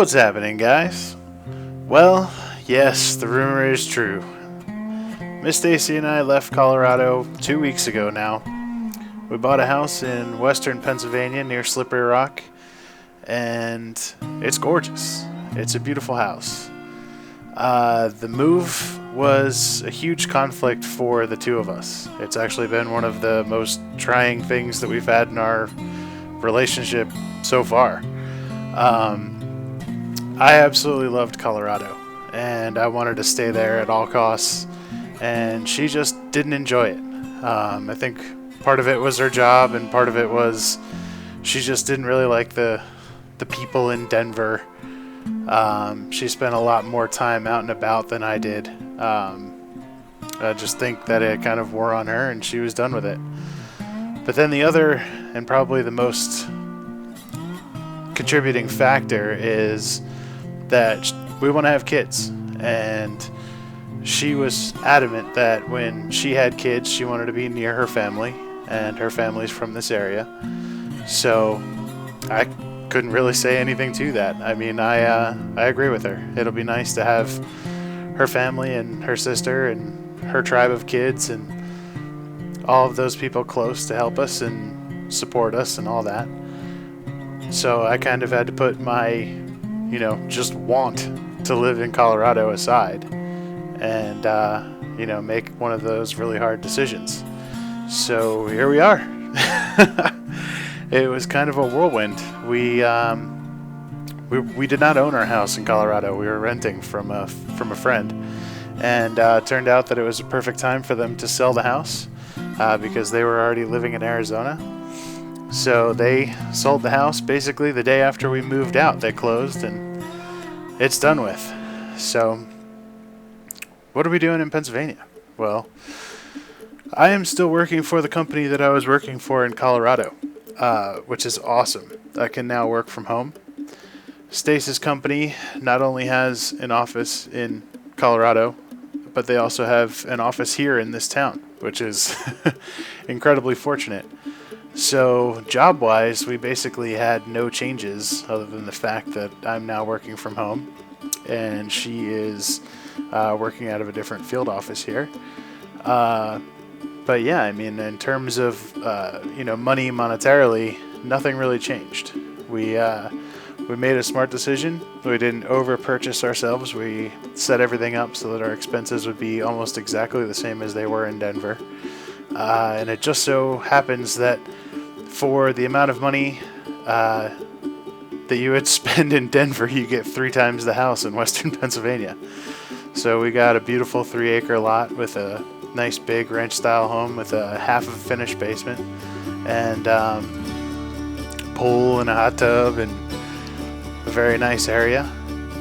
What's happening, guys? Well, yes, the rumor is true. Miss Stacy and I left Colorado 2 weeks ago now. We bought a house in western Pennsylvania near Slippery Rock, and it's gorgeous. It's a beautiful house. The move was a huge conflict for the two of us. It's actually been one of the most trying things that we've had in our relationship so far. I absolutely loved Colorado, and I wanted to stay there at all costs, and she just didn't enjoy it. I think part of it was her job, and part of it was she just didn't really like the people in Denver. She spent a lot more time out and about than I did. I just think that it kind of wore on her, and she was done with it. But then the other, and probably the most contributing factor, is that we want to have kids, and she was adamant that when she had kids, she wanted to be near her family, and her family's from this area. So I couldn't really say anything to that. I mean, I agree with her. It'll be nice to have her family and her sister and her tribe of kids and all of those people close to help us and support us and all that. So I kind of had to put my, just want to live in Colorado aside and, make one of those really hard decisions. So here we are. It was kind of a whirlwind. We did not own our house in Colorado. We were renting from a friend, and turned out that it was a perfect time for them to sell the house because they were already living in Arizona. So they sold the house basically the day after we moved out. They closed, and it's done with. So what are we doing in Pennsylvania? Well, I am still working for the company that I was working for in Colorado, which is awesome. I can now work from home. Stace's company not only has an office in Colorado, but they also have an office here in this town, which is incredibly fortunate. So job-wise, we basically had no changes other than the fact that I'm now working from home, and she is working out of a different field office here. But yeah, I mean, in terms of money monetarily, nothing really changed. We made a smart decision. We didn't over-purchase ourselves. We set everything up so that our expenses would be almost exactly the same as they were in Denver. And it just so happens that for the amount of money that you would spend in Denver, you get 3 times the house in western Pennsylvania. So we got a beautiful 3-acre lot with a nice big ranch-style home with a half of a finished basement and pool and a hot tub and a very nice area.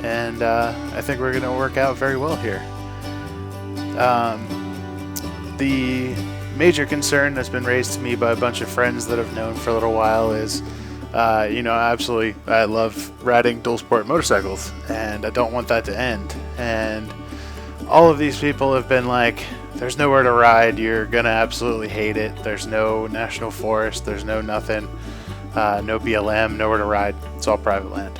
And I think we're going to work out very well here. The major concern that's been raised to me by a bunch of friends that I've known for a little while is, absolutely, I love riding dual sport motorcycles, and I don't want that to end. And all of these people have been like, there's nowhere to ride, you're gonna absolutely hate it, there's no national forest, there's no nothing, no BLM, nowhere to ride, it's all private land.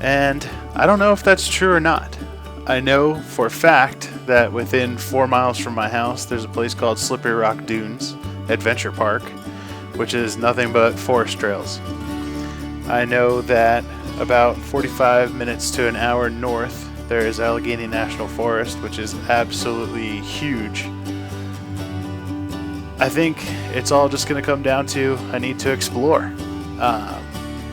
And I don't know if that's true or not. I know for a fact that within 4 miles from my house, there's a place called Slippery Rock Dunes Adventure Park, which is nothing but forest trails. I know that about 45 minutes to an hour north, there is Allegheny National Forest, which is absolutely huge. I think it's all just going to come down to I need to explore.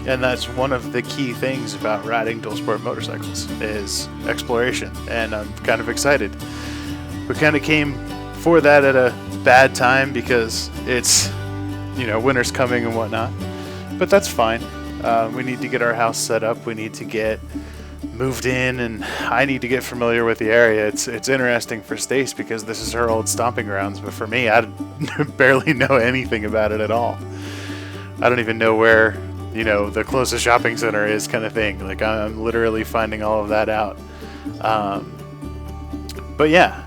And that's one of the key things about riding dual sport motorcycles is exploration, and I'm kind of excited. We kind of came for that at a bad time because it's, winter's coming and whatnot, but that's fine. We need to get our house set up, we need to get moved in, and I need to get familiar with the area. It's interesting for Stace because this is her old stomping grounds, but for me, I barely know anything about it at all. I don't even know where the closest shopping center is, kind of thing. Like, I'm literally finding all of that out. But yeah,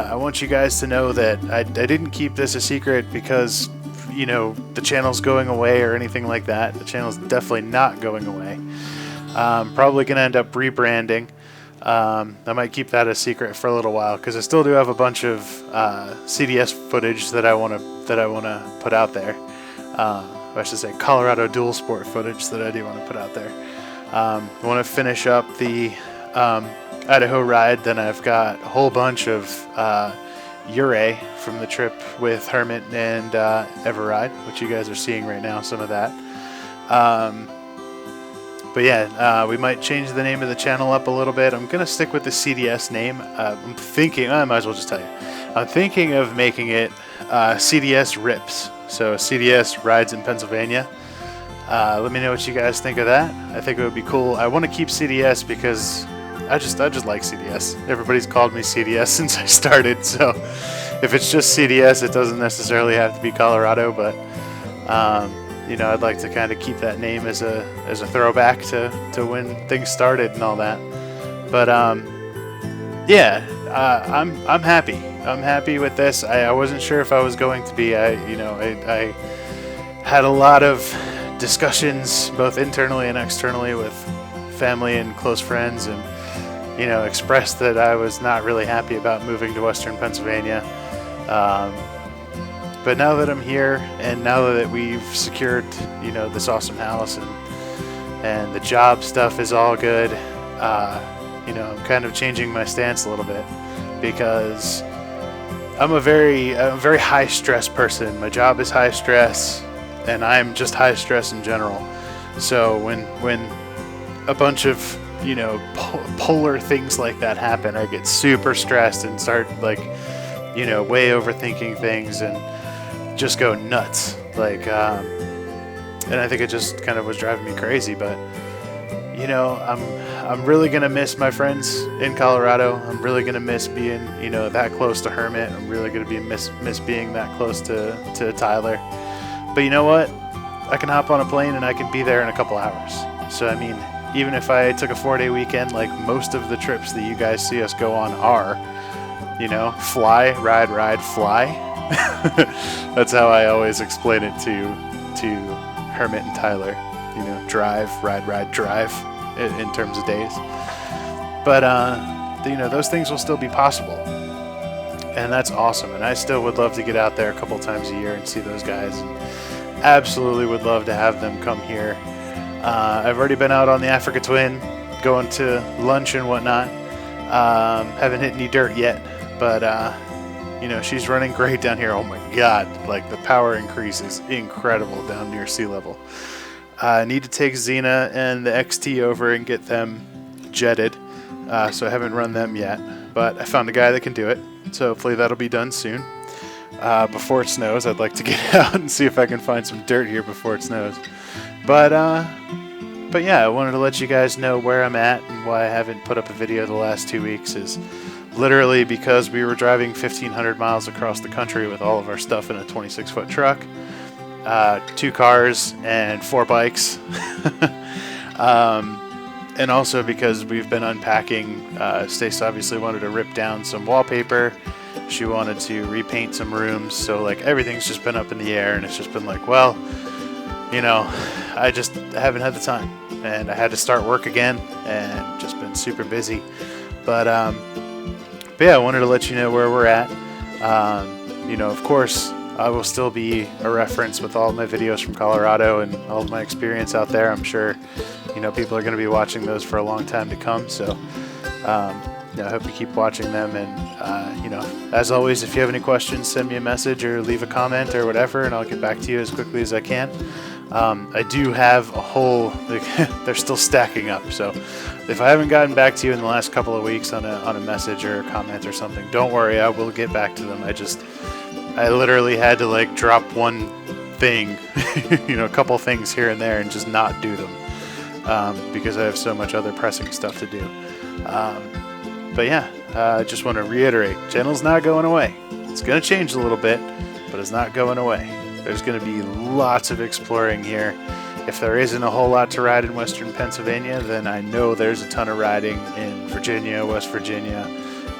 I want you guys to know that I didn't keep this a secret because, the channel's going away or anything like that. The channel's definitely not going away. Probably going to end up rebranding. I might keep that a secret for a little while because I still do have a bunch of CDS footage that I want to put out there. I should say Colorado dual sport footage that I do want to put out there. I want to finish up the Idaho ride. Then I've got a whole bunch of Ure from the trip with Hermit and Everride, which you guys are seeing right now, some of that. But yeah, we might change the name of the channel up a little bit. I'm going to stick with the CDS name. I'm thinking, I might as well just tell you. I'm thinking of making it CDS Rips. So CDS Rides in Pennsylvania. Let me know what you guys think of that. I think it would be cool. I want to keep CDS because I just like CDS. Everybody's called me CDS since I started. So if it's just CDS, it doesn't necessarily have to be Colorado, but you know, I'd like to kind of keep that name as a throwback to when things started and all that. But yeah, I'm happy. I'm happy with this. I wasn't sure if I was going to be. I had a lot of discussions both internally and externally with family and close friends, and you know, expressed that I was not really happy about moving to Western Pennsylvania. But now that I'm here, and now that we've secured, you know, this awesome house, and the job stuff is all good, you know, I'm kind of changing my stance a little bit because I'm a very high stress person. My job is high stress, and I'm just high stress in general. So when a bunch of, you know, polar things like that happen, I get super stressed and start, like, you know, way overthinking things and just go nuts, like, and I think it just kind of was driving me crazy. But you know, I'm really gonna miss my friends in Colorado. I'm really gonna miss being, you know, that close to Hermit. I'm really gonna miss being that close to Tyler. But you know what? I can hop on a plane and I can be there in a couple hours. So I mean, even if I took a 4-day weekend, like most of the trips that you guys see us go on are, you know, fly, ride, fly. That's how I always explain it to Hermit and Tyler. You know, drive, ride, drive in terms of days. But you know, those things will still be possible, and that's awesome. And I still would love to get out there a couple times a year and see those guys, and absolutely would love to have them come here. I've already been out on the Africa Twin, going to lunch and whatnot. Haven't hit any dirt yet, but you know, she's running great down here. Oh my god, like the power increase is incredible down near sea level. I need to take Xena and the XT over and get them jetted, so I haven't run them yet, but I found a guy that can do it, so hopefully that'll be done soon. Before it snows, I'd like to get out and see if I can find some dirt here before it snows. But yeah, I wanted to let you guys know where I'm at, and why I haven't put up a video the last 2 weeks is literally because we were driving 1,500 miles across the country with all of our stuff in a 26-foot truck, 2 cars and 4 bikes, and also because we've been unpacking. Stace obviously wanted to rip down some wallpaper. She wanted to repaint some rooms, so like everything's just been up in the air, and it's just been like, well, you know, I haven't had the time, and I had to start work again, and just been super busy. But yeah, I wanted to let you know where we're at. You know, of course, I will still be a reference with all of my videos from Colorado and all of my experience out there. I'm sure, you know, people are going to be watching those for a long time to come. So, yeah, I hope you keep watching them. And, you know, as always, if you have any questions, send me a message or leave a comment or whatever, and I'll get back to you as quickly as I can. I do have a whole, they're still stacking up. So if I haven't gotten back to you in the last couple of weeks on a message or a comment or something, don't worry, I will get back to them. I literally had to like drop one thing, you know, a couple things here and there and just not do them, because I have so much other pressing stuff to do. But yeah, I just want to reiterate, channel's not going away. It's going to change a little bit, but it's not going away. There's going to be lots of exploring here. If there isn't a whole lot to ride in Western Pennsylvania, then I know there's a ton of riding in Virginia, West Virginia,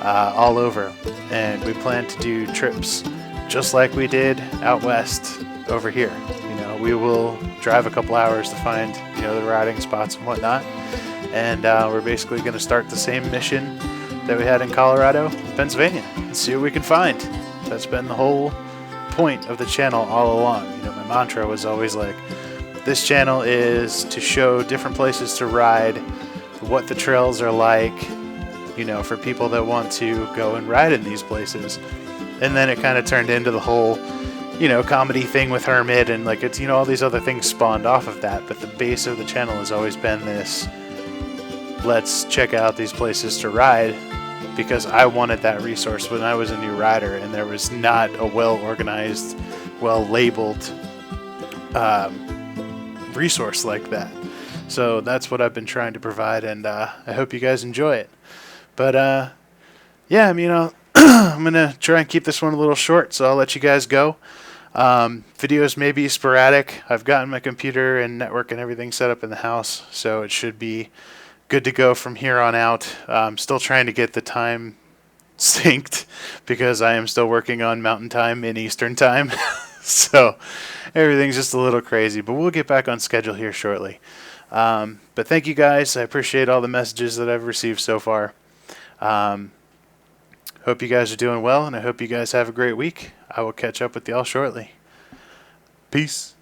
all over. And we plan to do trips just like we did out west over here. You know, we will drive a couple hours to find, you know, the riding spots and whatnot, and we're basically going to start the same mission that we had in Colorado, Pennsylvania, and see what we can find. That's been the whole point of the channel all along. You know, my mantra was always like, this channel is to show different places to ride, what the trails are like, you know, for people that want to go and ride in these places. And then it kind of turned into the whole, you know, comedy thing with Hermit, and like, it's, you know, all these other things spawned off of that, but the base of the channel has always been this, let's check out these places to ride, because I wanted that resource when I was a new rider and there was not a well-organized, well-labeled resource like that. So that's what I've been trying to provide, and I hope you guys enjoy it. But yeah, I mean, I'm gonna try and keep this one a little short, so I'll let you guys go. Videos may be sporadic. I've gotten my computer and network and everything set up in the house, so it should be good to go from here on out. I'm still trying to get the time synced because I am still working on Mountain Time in Eastern Time. So everything's just a little crazy, but we'll get back on schedule here shortly. But thank you guys. I appreciate all the messages that I've received so far. Hope you guys are doing well, and I hope you guys have a great week. I will catch up with y'all shortly. Peace.